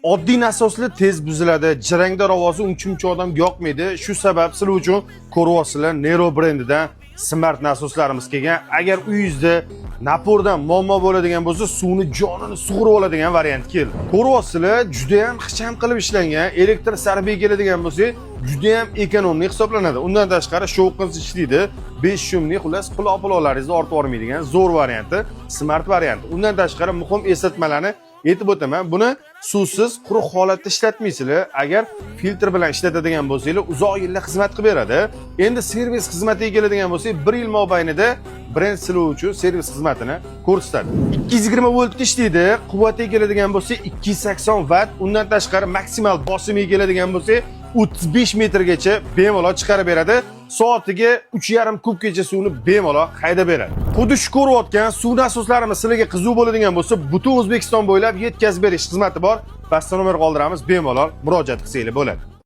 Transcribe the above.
oddiy nasoslar tez buziladi, jirangdor ovozi uncha odam yoqmaydi. Shu sabab sizlar uchun ko'ryapsizlar Nero brendidan smart nasoslarimiz kelgan. Agar uyingizda napordan muammo bo'ladigan bo'lsa, suvni jonini sug'urib oladigan variant keldi. Ko'ryapsizlar, juda ham ixcham qilib ishlangan, elektr sarbiga keladigan bo'lsa, juda ham ekonomli hisoblanadi. Undan tashqari shovqinsiz ishlaydi. 5 shumlik xullas pul-opolalaringizni ortib olmaydigan zo'r varianti, smart varianti. Undan tashqari muhim eslatmalarni aytib o'taman. Buni suvsiz, quruq holatda ishlatmaysizlar. Agar filtr bilan ishlatadigan bo'lsangiz, uzoq yillar xizmat qilib beradi. Endi servis xizmatiga keladigan bo'lsak, 1 yil mobaynida brend sizlar uchun servis xizmatini ko'rsatadi. 220 voltda ishlaydi. Quvvatiga keladigan bo'lsak, 280 watt. Undan tashqari maksimal bosimiga keladigan bo'lsak, 35 metrgacha bemalol chiqarib beradi. Soatiga 3,5 kubgacha suvni bemalol haydab beradi. Xuddi shu ko'rayotgan suv nasoslarimiz sizlarga qiziq bo'ladigan bo'lsa, butun O'zbekiston bo'ylab yetkazib berish xizmati bor. Pastda nomer qoldiramiz, bemalol murojaat qilsanglar bo'ladi.